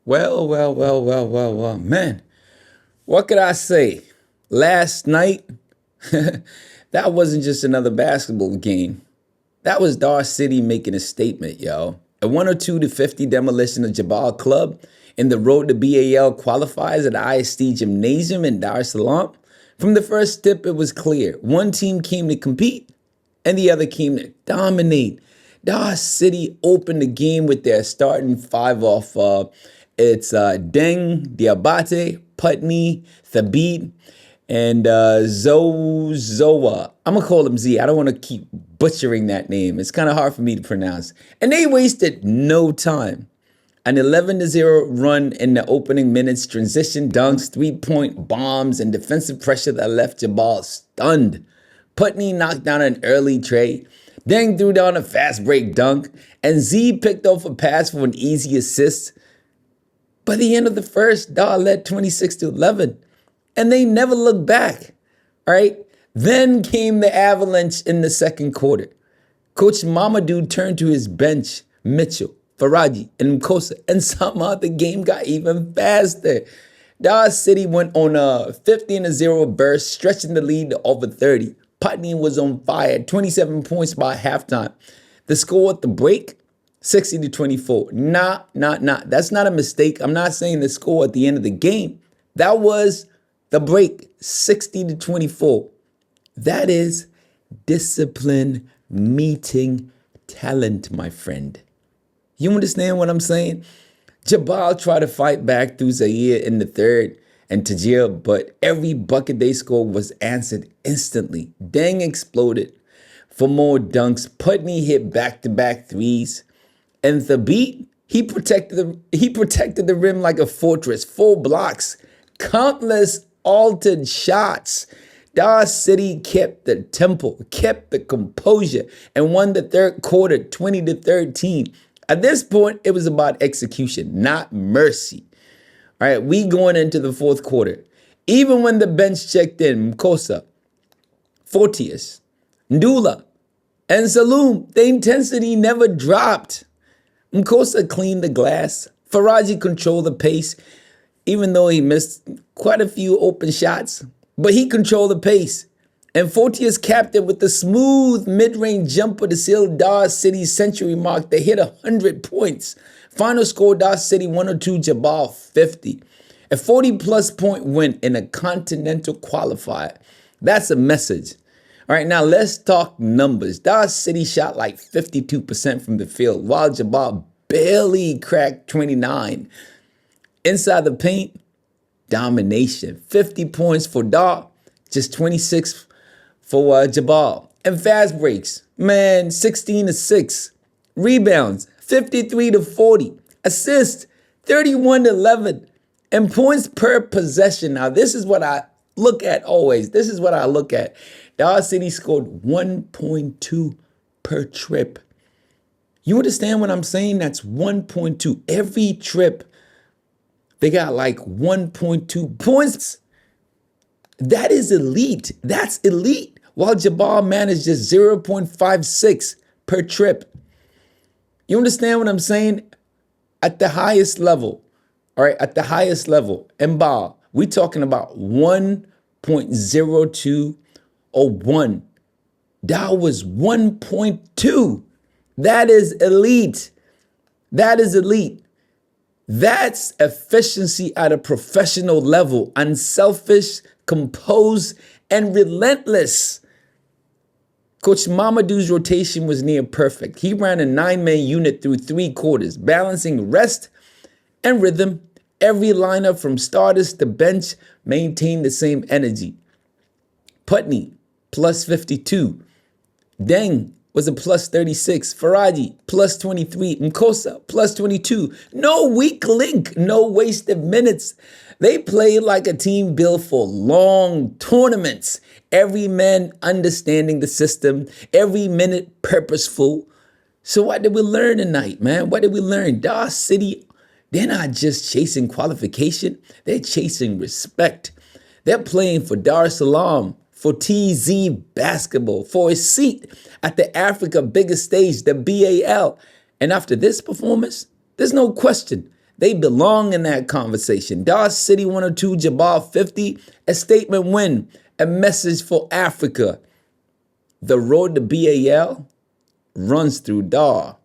Well, man. What could I say? Last night, that wasn't just another basketball game. That was Dar City making a statement, yo. A 102 to 50 demolition of Djabal Club in the road to BAL qualifiers at the IST Gymnasium in Dar Salaam. From the first tip, it was clear. One team came to compete and the other came to dominate. Dar City opened the game with their starting five off. It's Diabate, Putney, Thabeet, and Zoa. I'm going to call him Z. I don't want to keep butchering that name. It's kind of hard for me to pronounce. And they wasted no time. An 11-0 run in the opening minutes, transition dunks, three-point bombs, and defensive pressure that left Djabal stunned. Putney knocked down an early tray. Deng threw down a fast break dunk, and Z picked off a pass for an easy assist. By the end of the first, Dar led 26-11, and they never looked back. All right. Then came the avalanche in the second quarter. Coach Mamadou turned to his bench, Mitchell, Faraji, and Mkosa, and somehow the game got even faster. Dar City went on a 15-0 burst, stretching the lead to over 30. Putney was on fire, 27 points by halftime. The score at the break, 60-24. Nah. That's not a mistake. I'm not saying the score at the end of the game. That was the break, 60-24. That is discipline meeting talent, my friend. You understand what I'm saying? Djabal tried to fight back through Zaire in the third and Tajir, but every bucket they scored was answered instantly. Deng exploded for more dunks. Putney hit back-to-back threes. And Thabeet, he protected the rim like a fortress. 4 blocks, countless altered shots. Dar City kept the tempo, kept the composure, and won the third quarter 20-13. At this point, it was about execution, not mercy. All right, we going into the fourth quarter. Even when the bench checked in, Mkosa, Fortius, Ndula, and Salaam, the intensity never dropped. Mkosa cleaned the glass. Faraji controlled the pace, even though he missed quite a few open shots. But he controlled the pace. And Fortius capped it with a smooth mid-range jumper to seal Dar City's century mark. They hit 100 points. Final score, Dar City 102, Djabal 50. A 40-plus point win in a continental qualifier. That's a message. All right, now let's talk numbers. Dar City shot like 52% from the field, while Djabal barely cracked 29. Inside the paint, domination. 50 points for Dar, just 26 for Djabal. And fast breaks, man, 16-6. Rebounds, 53-40. Assists, 31-11. And points per possession. Now, this is what I look at always. This is what I look at. Dar City scored 1.2 per trip. You understand what I'm saying? That's 1.2. Every trip, they got like 1.2 points. That is elite. That's elite. While Djabal managed just 0.56 per trip. You understand what I'm saying? At the highest level, all right, at the highest level, in BAL, we're talking about 1.02 or 1. That was 1.2. That is elite. That is elite. That's efficiency at a professional level, unselfish, composed, and relentless. Coach Mamadou's rotation was near perfect. He ran a 9-man unit through 3 quarters, balancing rest and rhythm. Every lineup from starters to bench maintained the same energy. Putney, plus 52. Deng was a plus 36. Faraji, plus 23. Mkosa, plus 22. No weak link, no wasted minutes. They played like a team built for long tournaments. Every man understanding the system, every minute purposeful. So what did we learn tonight, man? What did we learn? Dar City, they're not just chasing qualification. They're chasing respect. They're playing for Dar Salaam, for TZ basketball, for a seat at the Africa biggest stage, the BAL. And after this performance, there's no question. They belong in that conversation. Dar City 102, Jabal 50, a statement win, a message for Africa. The road to BAL runs through Dar.